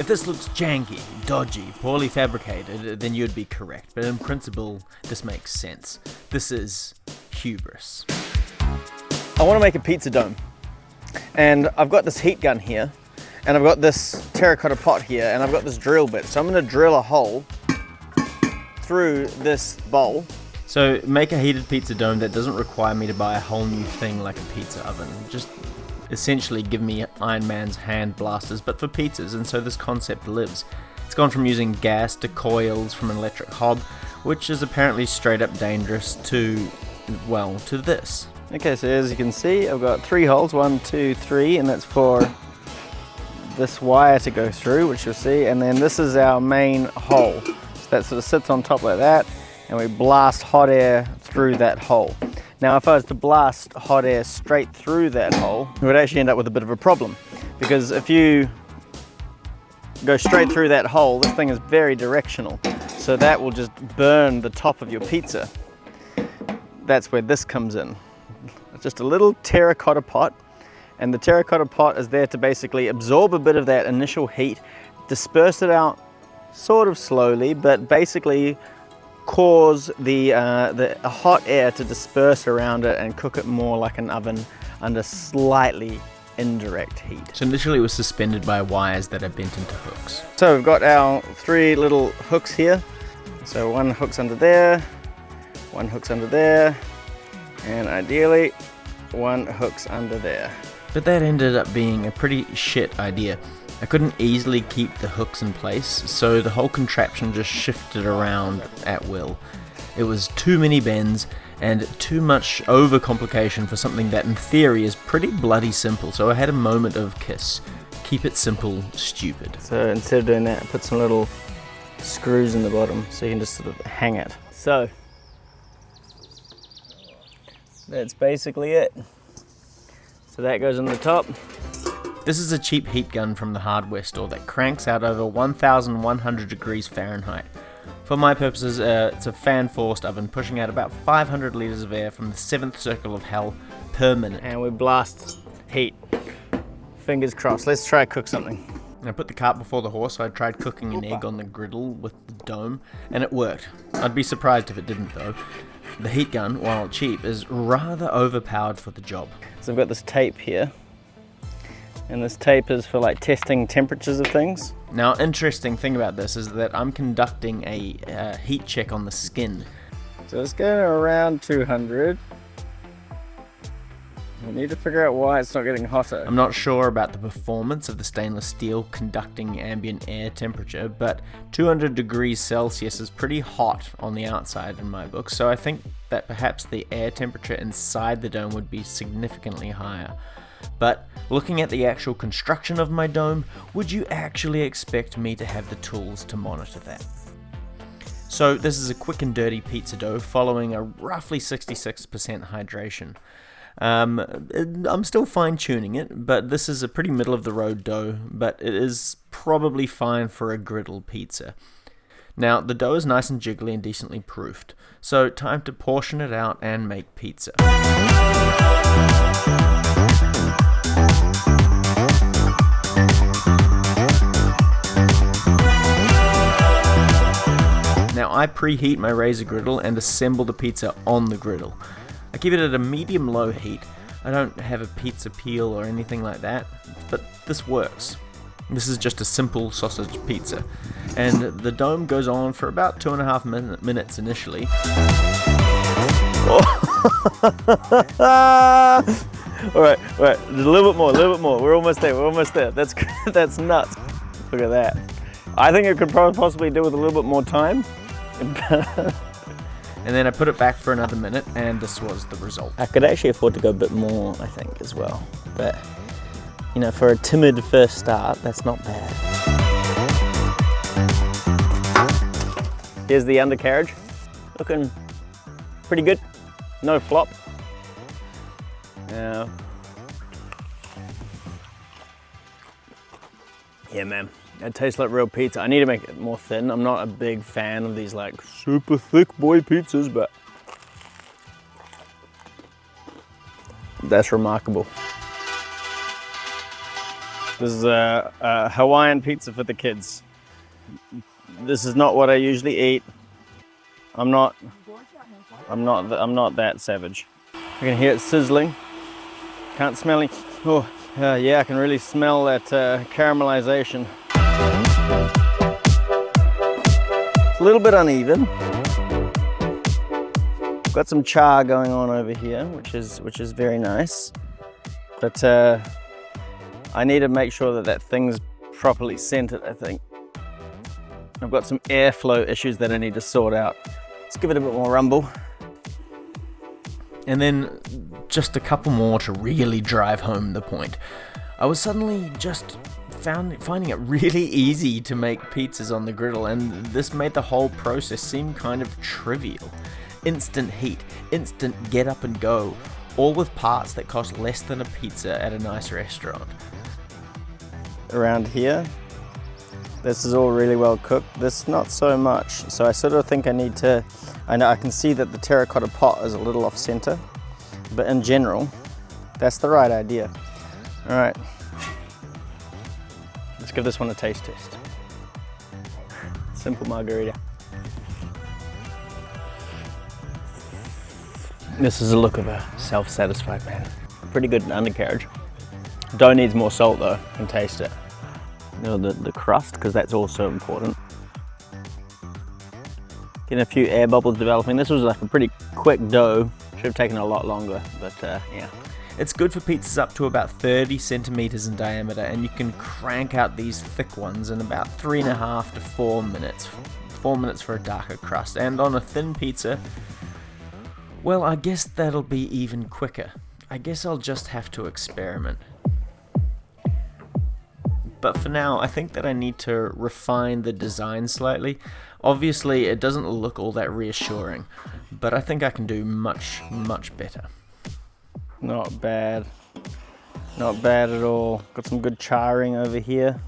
If this looks janky, dodgy, poorly fabricated, then you'd be correct, but in principle, this makes sense. This is hubris. I want to make a pizza dome, and I've got this heat gun here, and I've got this terracotta pot here, and I've got this drill bit, so I'm going to drill a hole through this bowl. So make a heated pizza dome that doesn't require me to buy a whole new thing like a pizza oven. Just essentially give me Iron Man's hand blasters, but for pizzas, and so this concept lives. It's gone from using gas to coils from an electric hob, which is apparently straight up dangerous, to, well, to this. Okay, so as you can see, I've got 3 holes, 1, 2, 3, and that's for this wire to go through, which you'll see, and then this is our main hole. So that sort of sits on top like that, and we blast hot air through that hole. Now, if I was to blast hot air straight through that hole, we would actually end up with a bit of a problem, because if you go straight through that hole, this thing is very directional, so that will just burn the top of your pizza. That's where this comes in. It's just a little terracotta pot, and the terracotta pot is there to basically absorb a bit of that initial heat, disperse it out sort of slowly, but basically cause the hot air to disperse around it and cook it more like an oven under slightly indirect heat. So initially it was suspended by wires that are bent into hooks. So we've got our 3 little hooks here. So one hook's under there, one hook's under there, and ideally one hook's under there. But that ended up being a pretty shit idea. I couldn't easily keep the hooks in place, so the whole contraption just shifted around at will. It was too many bends and too much overcomplication for something that in theory is pretty bloody simple, so I had a moment of KISS. Keep it simple, stupid. So instead of doing that, I put some little screws in the bottom so you can just sort of hang it. So that's basically it. So that goes on the top. This is a cheap heat gun from the hardware store that cranks out over 1,100 degrees Fahrenheit. For my purposes, it's a fan-forced oven pushing out about 500 litres of air from the 7th circle of hell per minute. And we blast heat. Fingers crossed. Let's try to cook something. And I put the cart before the horse, so I tried cooking an egg on the griddle with the dome, and it worked. I'd be surprised if it didn't though. The heat gun, while cheap, is rather overpowered for the job. So I've got this tape here. And this tape is for like testing temperatures of things. Now, interesting thing about this is that I'm conducting a heat check on the skin. So it's going around 200. We need to figure out why it's not getting hotter. I'm not sure about the performance of the stainless steel conducting ambient air temperature, but 200 degrees Celsius is pretty hot on the outside in my book, so I think that perhaps the air temperature inside the dome would be significantly higher. But looking at the actual construction of my dome, would you actually expect me to have the tools to monitor that? So this is a quick and dirty pizza dough following a roughly 66% hydration. I'm still fine-tuning it, but this is a pretty middle-of-the-road dough, but it is probably fine for a griddle pizza. Now, the dough is nice and jiggly and decently proofed, so time to portion it out and make pizza. Now I preheat my razor griddle and assemble the pizza on the griddle. I keep it at a medium-low heat. I don't have a pizza peel or anything like that, but this works. This is just a simple sausage pizza, and the dome goes on for about 2.5 minutes initially. All right, a little bit more. We're almost there. That's nuts. Look at that. I think it could possibly do with a little bit more time. And then I put it back for another minute, and this was the result. I could actually afford to go a bit more, I think, as well. But, you know, for a timid first start, that's not bad. Here's the undercarriage. Looking pretty good. No flop. Now, yeah, man. It tastes like real pizza. I need to make it more thin. I'm not a big fan of these like super thick boy pizzas, but that's remarkable. This is a Hawaiian pizza for the kids. This is not what I usually eat. I'm not that savage. I can hear it sizzling. Can't smell it. Oh, yeah, I can really smell that caramelization. It's a little bit uneven. Got some char going on over here, which is very nice. But I need to make sure that thing's properly centered, I think. I've got some airflow issues that I need to sort out. Let's give it a bit more rumble. And then just a couple more to really drive home the point. I was suddenly just finding it really easy to make pizzas on the griddle, and this made the whole process seem kind of trivial. Instant heat, instant get up and go, all with parts that cost less than a pizza at a nice restaurant. Around here, this is all really well cooked. This not so much. So I sort of think I need to, I know I can see that the terracotta pot is a little off center, but in general, that's the right idea. All right, let's give this one a taste test. Simple margarita. This is a look of a self-satisfied man. Pretty good undercarriage. Dough needs more salt though, I can taste it. You know, the crust, because that's also important. Getting a few air bubbles developing. This was like a pretty quick dough. Should have taken a lot longer, but yeah. It's good for pizzas up to about 30 centimeters in diameter, and you can crank out these thick ones in about 3.5 to 4 minutes. 4 minutes for a darker crust. And on a thin pizza, well, I guess that'll be even quicker. I guess I'll just have to experiment. But for now, I think that I need to refine the design slightly. Obviously, it doesn't look all that reassuring, but I think I can do much, much better. Not bad. Not bad at all. Got some good charring over here.